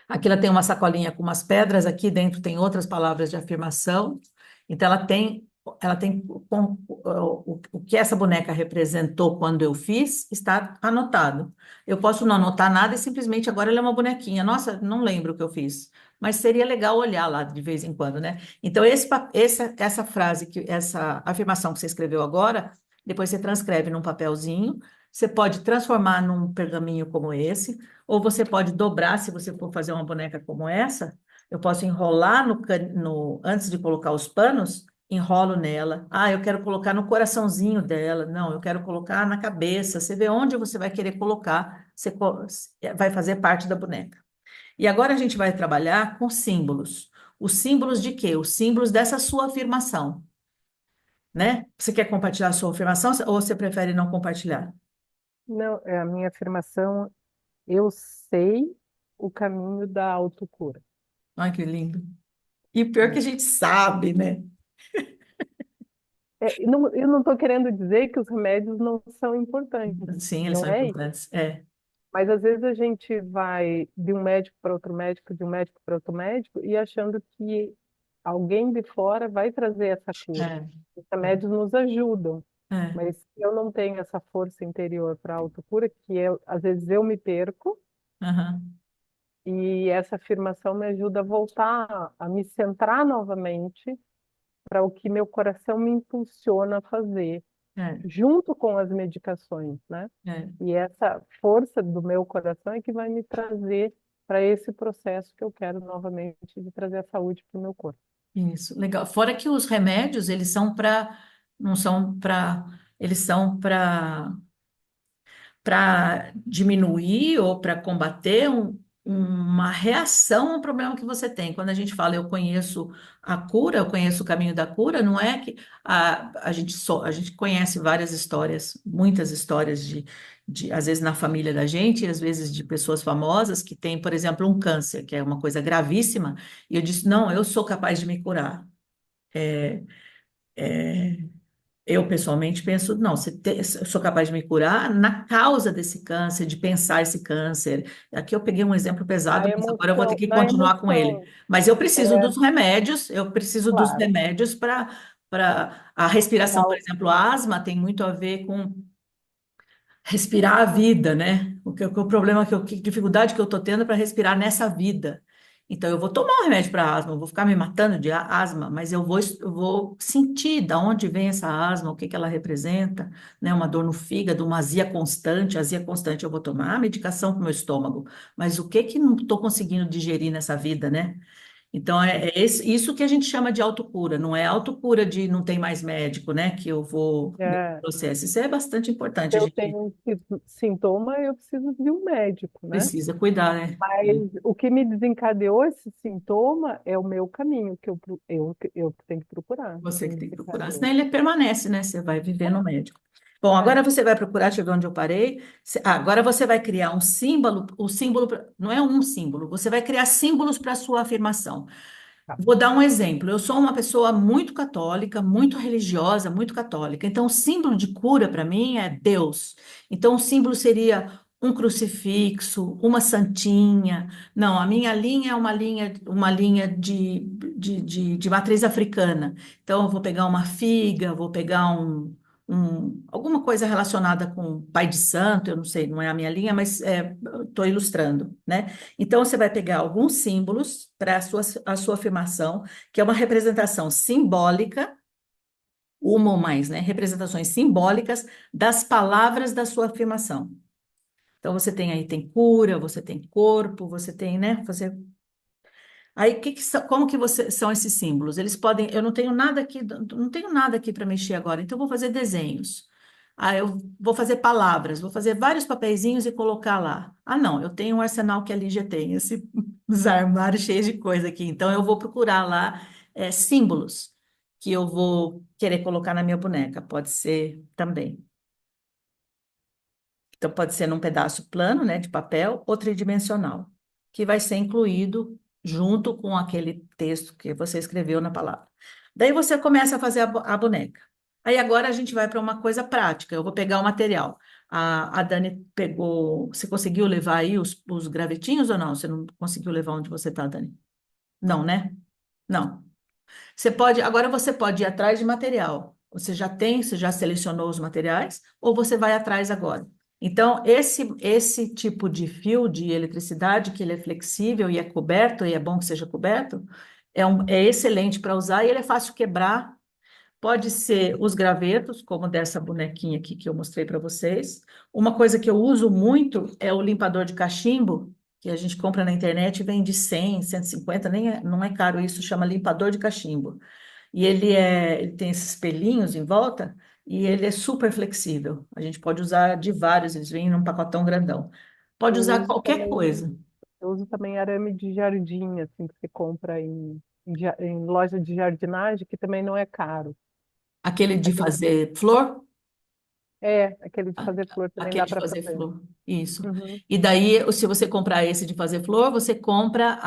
Aqui ela tem uma sacolinha com umas pedras, aqui dentro tem outras palavras de afirmação. Então, ela tem o que essa boneca representou quando eu fiz, está anotado. Eu posso não anotar nada e simplesmente agora ela é uma bonequinha. Nossa, não lembro o que eu fiz. Mas seria legal olhar lá de vez em quando, né? Então, essa frase, essa afirmação que você escreveu agora, depois você transcreve num papelzinho. Você pode transformar num pergaminho como esse, ou você pode dobrar, se você for fazer uma boneca como essa, eu posso enrolar antes de colocar os panos, enrolo nela. Ah, eu quero colocar no coraçãozinho dela. Não, eu quero colocar na cabeça. Você vê onde você vai querer colocar, vai fazer parte da boneca. E agora a gente vai trabalhar com símbolos. Os símbolos de quê? Os símbolos dessa sua afirmação, né? Você quer compartilhar a sua afirmação ou você prefere não compartilhar? Não, é a minha afirmação, eu sei o caminho da autocura. Ai, que lindo. E o pior que a gente sabe, né? Eu não estou querendo dizer que os remédios não são importantes, Sim, eles não são é isso. importantes. É. Mas às vezes a gente vai de um médico para outro médico, de um médico para outro médico, e achando que alguém de fora vai trazer essa cura. É, Os remédios nos ajudam, é, mas eu não tenho essa força interior para a autocura, às vezes eu me perco, aham, e essa afirmação me ajuda a voltar a me centrar novamente para o que meu coração me impulsiona a fazer, é, junto com as medicações, né? é, E essa força do meu coração é que vai me trazer para esse processo que eu quero novamente de trazer a saúde para o meu corpo. isso, legal. Fora que os remédios, eles são para, não são para, eles são para diminuir ou para combater uma reação ao problema que você tem. Quando a gente fala eu conheço a cura, eu conheço o caminho da cura, não é que a gente conhece várias histórias, muitas histórias às vezes na família da gente, às vezes de pessoas famosas que têm, por exemplo, um câncer, que é uma coisa gravíssima, e eu disse, não, eu sou capaz de me curar. Eu, pessoalmente, penso, não, eu sou capaz de me curar na causa desse câncer, de pensar esse câncer. Aqui eu peguei um exemplo pesado, mas agora eu vou ter que Na continuar com ele. emoção, Mas eu preciso é dos remédios, eu preciso dos claro. remédios para a respiração, por Tal- exemplo, a asma tem muito a ver com respirar a vida, né? O problema que dificuldade que eu tô tendo para respirar nessa vida. Então, eu vou tomar um remédio para asma, eu vou ficar me matando de asma, mas eu vou sentir da onde vem essa asma, o que que ela representa, né? Uma dor no fígado, uma azia constante eu vou tomar a medicação para o meu estômago, mas o que que não estou conseguindo digerir nessa vida, né? Então, isso que a gente chama de autocura, não é autocura de não tem mais médico, né? Que eu vou nesse é, processo. Isso é bastante importante, a eu gente tenho um sintoma, eu preciso de um médico, né? precisa cuidar, né? Mas o que me desencadeou esse sintoma é o meu caminho, eu tenho que procurar. O que Você que me tem que procurar, senão desencadeou. ele permanece, né? Você vai viver no médico. Bom, agora você vai procurar, deixa eu ver onde eu parei. Agora você vai criar um símbolo, o símbolo, não é um símbolo, você vai criar símbolos para a sua afirmação. Tá. Vou dar um exemplo. Eu sou uma pessoa muito católica, muito religiosa, muito católica. Então, o símbolo de cura para mim é Deus. Então, o símbolo seria um crucifixo, uma santinha. Não, a minha linha é uma linha de matriz africana. Então, eu vou pegar uma figa, vou pegar alguma coisa relacionada com Pai de Santo, eu não sei, não é a minha linha, mas estou ilustrando, né? Então, você vai pegar alguns símbolos para a sua afirmação, que é uma representação simbólica uma ou mais, né? Representações simbólicas das palavras da sua afirmação. Então, você tem aí, tem cura, você tem corpo, você tem, né? Você Aí, como que são esses símbolos? Eles podem, eu não tenho nada aqui, não tenho nada aqui para mexer agora, então eu vou fazer desenhos. Ah, eu vou fazer palavras, vou fazer vários papeizinhos e colocar lá. Ah, não, eu tenho um arsenal que a Lígia tem, os armários cheios de coisa aqui. Então eu vou procurar lá símbolos que eu vou querer colocar na minha boneca. Pode ser também. Então, pode ser num pedaço plano, né, de papel, ou tridimensional, que vai ser incluído junto com aquele texto que você escreveu na palavra. Daí você começa a fazer a boneca. Aí agora a gente vai para uma coisa prática. Eu vou pegar o material. A Dani pegou. Você conseguiu levar aí os gravetinhos ou não? Você não conseguiu levar onde você está, Dani? Não, né? Não. Agora você pode ir atrás de material. Você já selecionou os materiais, ou você vai atrás agora. Então, esse tipo de fio de eletricidade, que ele é flexível e é coberto, e é bom que seja coberto, é excelente para usar e ele é fácil de quebrar. Pode ser os gravetos, como dessa bonequinha aqui que eu mostrei para vocês. Uma coisa que eu uso muito é o limpador de cachimbo, que a gente compra na internet e vende 100, 150, não é caro isso, chama limpador de cachimbo. E ele tem esses pelinhos em volta e ele é super flexível. A gente pode usar de vários, eles vêm num pacotão grandão. Pode Eu usar uso qualquer coisa. também, eu uso também arame de jardim, assim, que você compra em loja de jardinagem, que também não é caro. Aquele de Aquele, fazer flor. aquele de fazer flor também Aquele dá de para fazer fazer. flor, isso. Uhum. E daí, se você comprar esse de fazer flor, você compra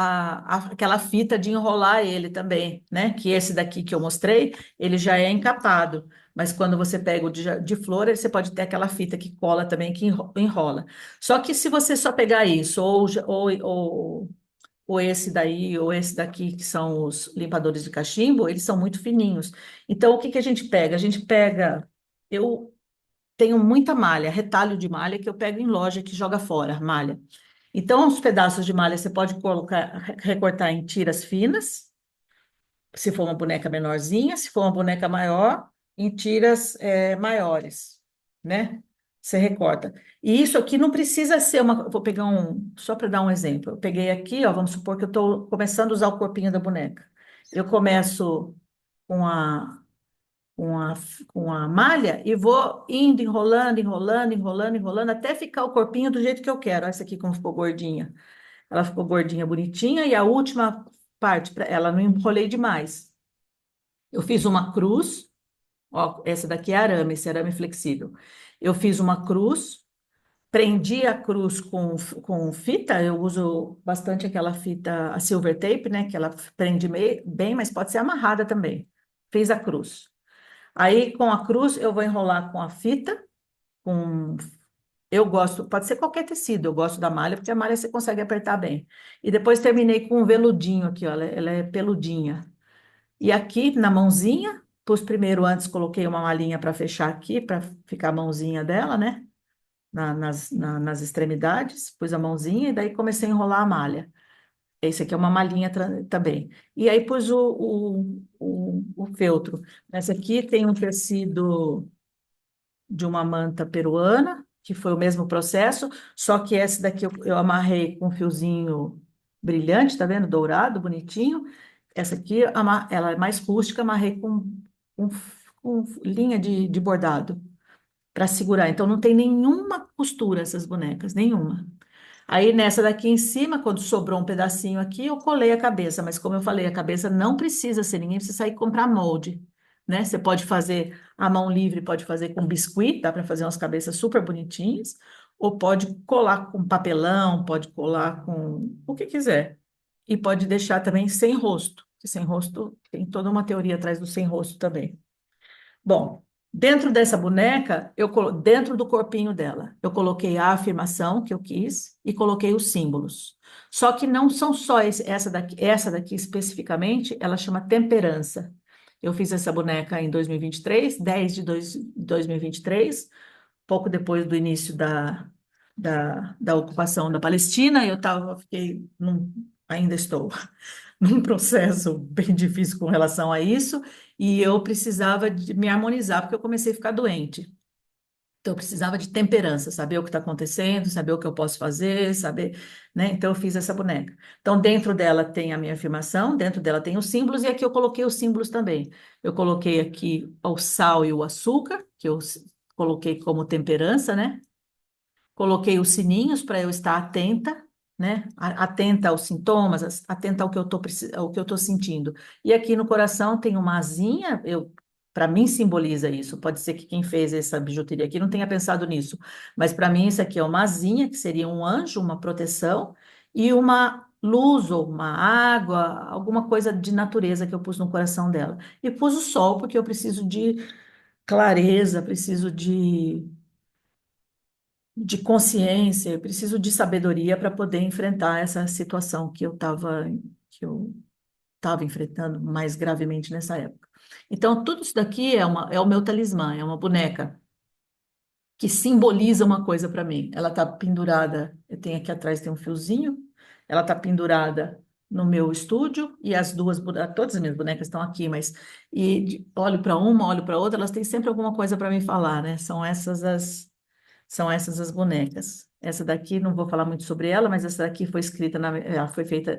aquela fita de enrolar ele também, né? Que esse daqui que eu mostrei, ele já é encapado. Mas quando você pega o de flor, você pode ter aquela fita que cola também, que enrola. Só que se você só pegar isso, ou esse daí, ou esse daqui, que são os limpadores de cachimbo, eles são muito fininhos. Então, o que que a gente pega? A gente pega. Eu tenho muita malha, retalho de malha que eu pego em loja que joga fora, malha. Então, os pedaços de malha você pode colocar, recortar em tiras finas, se for uma boneca menorzinha, se for uma boneca maior, em tiras maiores, né? Você recorta. E isso aqui não precisa ser uma. Vou pegar só para dar um exemplo. Eu peguei aqui, ó, vamos supor que eu estou começando a usar o corpinho da boneca. Eu começo com com a, com a malha e vou indo, enrolando, enrolando, enrolando, enrolando, até ficar o corpinho do jeito que eu quero. Olha essa aqui como ficou gordinha. Ela ficou gordinha, bonitinha, e a última parte, ela não enrolei demais. Eu fiz uma cruz, ó, essa daqui é arame, esse arame flexível. Eu fiz uma cruz, prendi a cruz com fita, eu uso bastante aquela fita, a silver tape, né, que ela prende bem, mas pode ser amarrada também. Fiz a cruz. Aí, com a cruz, eu vou enrolar com a fita, com... Eu gosto, pode ser qualquer tecido, eu gosto da malha, porque a malha você consegue apertar bem. E depois terminei com um veludinho aqui, ó, ela é peludinha. E aqui, na mãozinha, pus primeiro, antes coloquei uma malinha para fechar aqui, para ficar a mãozinha dela, né? Nas extremidades, pus a mãozinha e daí comecei a enrolar a malha. Esse aqui é uma malinha também. E aí pus o feltro. Essa aqui tem um tecido de uma manta peruana, que foi o mesmo processo, só que essa daqui eu amarrei com um fiozinho brilhante, tá vendo? Dourado, bonitinho. Essa aqui, ela é mais rústica, amarrei com, com linha de bordado para segurar. Então, não tem nenhuma costura essas bonecas, nenhuma. Aí nessa daqui em cima, quando sobrou um pedacinho aqui, eu colei a cabeça, mas como eu falei, a cabeça não precisa ser, ninguém precisa sair comprar molde, né? Você pode fazer a mão livre, pode fazer com biscuit, dá para fazer umas cabeças super bonitinhas, ou pode colar com papelão, pode colar com o que quiser. E pode deixar também sem rosto, que sem rosto tem toda uma teoria atrás do sem rosto também. Bom, dentro dessa boneca, dentro do corpinho dela, eu coloquei a afirmação que eu quis e coloquei os símbolos. Só que não são só essa daqui especificamente, ela chama temperança. Eu fiz essa boneca em 2023, 10 de 2023, pouco depois do início da ocupação da Palestina, eu tava, fiquei, ainda estou num processo bem difícil com relação a isso, e eu precisava de me harmonizar, porque eu comecei a ficar doente. Então, eu precisava de temperança, saber o que está acontecendo, saber o que eu posso fazer, saber, né? Então, eu fiz essa boneca. Então, dentro dela tem a minha afirmação, dentro dela tem os símbolos, e aqui eu coloquei os símbolos também. Eu coloquei aqui o sal e o açúcar, que eu coloquei como temperança, né? Coloquei os sininhos para eu estar atenta, né? Atenta aos sintomas, atenta ao que eu estou ao que eu estou sentindo. E aqui no coração tem uma asinha, eu para mim simboliza isso. Pode ser que quem fez essa bijuteria aqui não tenha pensado nisso, mas para mim isso aqui é uma asinha, que seria um anjo, uma proteção, e uma luz ou uma água, alguma coisa de natureza que eu pus no coração dela. E pus o sol, porque eu preciso de clareza, preciso de consciência, eu preciso de sabedoria para poder enfrentar essa situação que eu estava enfrentando mais gravemente nessa época. Então, tudo isso daqui é o meu talismã, é uma boneca que simboliza uma coisa para mim. Ela está pendurada, eu tenho aqui atrás tem um fiozinho, ela está pendurada no meu estúdio e todas as minhas bonecas estão aqui, mas olho para uma, olho para outra, elas têm sempre alguma coisa para me falar, né? São essas as bonecas. Essa daqui, não vou falar muito sobre ela, mas essa daqui foi escrita, ela foi feita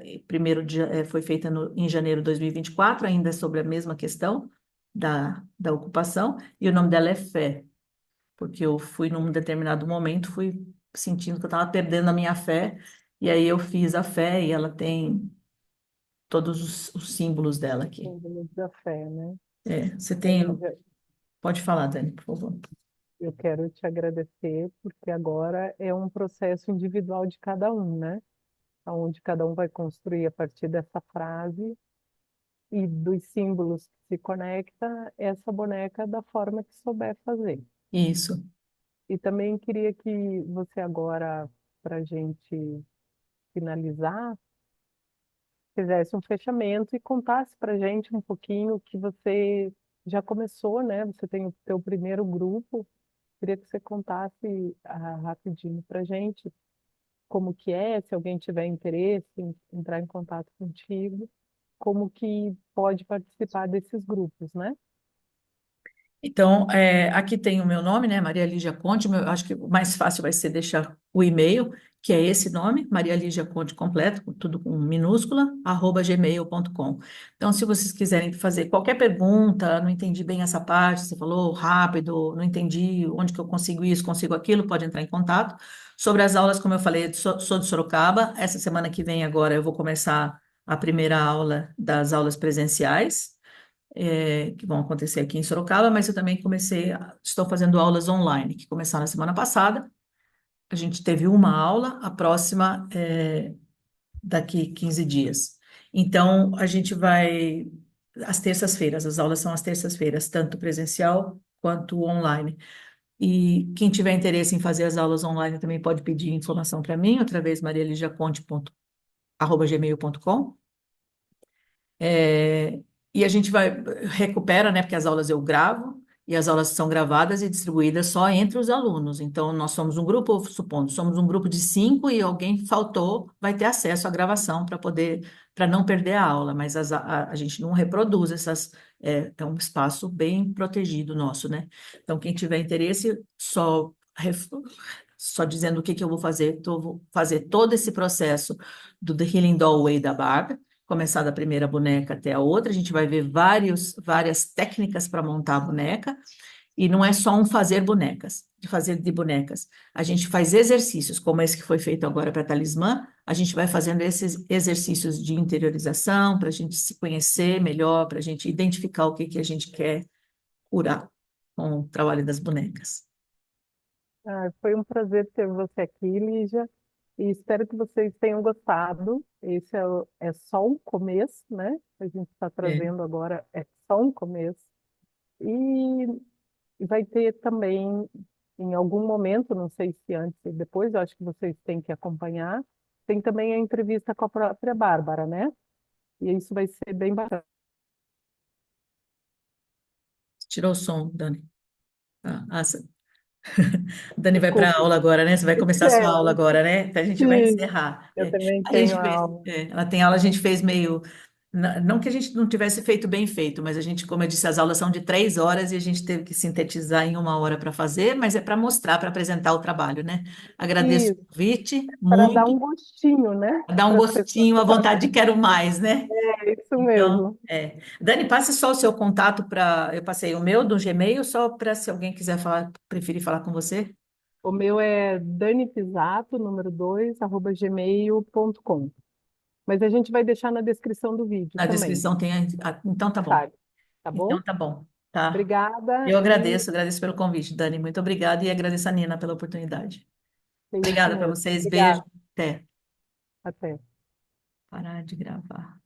foi feita em janeiro de 2024, ainda sobre a mesma questão da ocupação, e o nome dela é Fé, porque eu fui num determinado momento, fui sentindo que eu estava perdendo a minha fé, e aí eu fiz a fé, e ela tem todos os símbolos dela aqui. Símbolo da fé, né? Você tem, Olha, pode falar, Dani, por favor. eu quero te agradecer, porque agora é um processo individual de cada um, né? Onde cada um vai construir a partir dessa frase e dos símbolos que se conecta essa boneca da forma que souber fazer. Isso. E também queria que você agora, para a gente finalizar, fizesse um fechamento e contasse para a gente um pouquinho que você já começou, né? Você tem o seu primeiro grupo. Queria que você contasse rapidinho para a gente como que é, se alguém tiver interesse em entrar em contato contigo, como que pode participar desses grupos, né? Então, aqui tem o meu nome, né, Maria Lígia Conte. Acho que o mais fácil vai ser deixar o e-mail, que é esse nome, Maria Lígia Conte completo, tudo com minúscula, @gmail.com. Então, se vocês quiserem fazer qualquer pergunta, não entendi bem essa parte, você falou rápido, não entendi onde que eu consigo isso, consigo aquilo, pode entrar em contato. Sobre as aulas, como eu falei, sou de Sorocaba. Essa semana que vem agora eu vou começar a primeira aula das aulas presenciais, que vão acontecer aqui em Sorocaba, mas eu também estou fazendo aulas online, que começaram na semana passada. A gente teve uma aula, a próxima é daqui 15 dias. Então, a gente vai às terças-feiras, as aulas são às terças-feiras, tanto presencial quanto online. E quem tiver interesse em fazer as aulas online também pode pedir informação para mim, outra vez, marialijaconte.gmail.com. É, e a gente recupera, né? Porque as aulas eu gravo e as aulas são gravadas e distribuídas só entre os alunos. Então, nós somos um grupo, supondo, somos um grupo de 5 e alguém faltou, vai ter acesso à gravação para não perder a aula, mas a gente não reproduz é um espaço bem protegido nosso, né? Então, quem tiver interesse, só dizendo o que que eu vou fazer, vou fazer todo esse processo do The Healing Doorway da Barbara, começar da primeira boneca até a outra, a gente vai ver várias técnicas para montar a boneca, e não é só um fazer bonecas, de fazer de bonecas. A gente faz exercícios, como esse que foi feito agora para talismã, a gente vai fazendo esses exercícios de interiorização, para a gente se conhecer melhor, para a gente identificar o que que a gente quer curar com o trabalho das bonecas. Ah, foi um prazer ter você aqui, Lígia, e espero que vocês tenham gostado. Esse é só um começo, né? A gente está É. trazendo agora, é só um começo. E vai ter também, em algum momento, não sei se antes ou depois, eu acho que vocês têm que acompanhar, tem também a entrevista com a própria Bárbara, né? E isso vai ser bem bacana. Tirou o som, Dani. Dani vai para a Desculpe. aula agora, né? Você vai começar a sua aula É, agora, né? Então a gente vai sim, encerrar. eu também A gente tenho fez, aula. ela tem aula, a gente fez meio. Não que a gente não tivesse feito bem feito, mas a gente, como eu disse, as aulas são de 3 horas e a gente teve que sintetizar em 1 hora para fazer, mas é para mostrar, para apresentar o trabalho, né? Agradeço o Isso, convite, para dar muito, um gostinho, né? dá um Para as pessoas gostinho, a vontade de fazerem. quero mais, né? É isso Então, mesmo. Dani, passe só o seu contato para. Eu passei o meu do Gmail, só para se alguém quiser falar, preferir falar com você. O meu é danipisato, número 2 arroba gmail.com. Mas a gente vai deixar na descrição do vídeo Na também, descrição tem. Então tá bom. sabe? Tá Então bom? tá bom. Tá. Obrigada Eu e agradeço pelo convite, Dani. Muito obrigada e agradeço a Nina pela oportunidade. é isso Obrigada para mesmo. vocês. Beijo. Obrigada. Até. Até. Parar de gravar.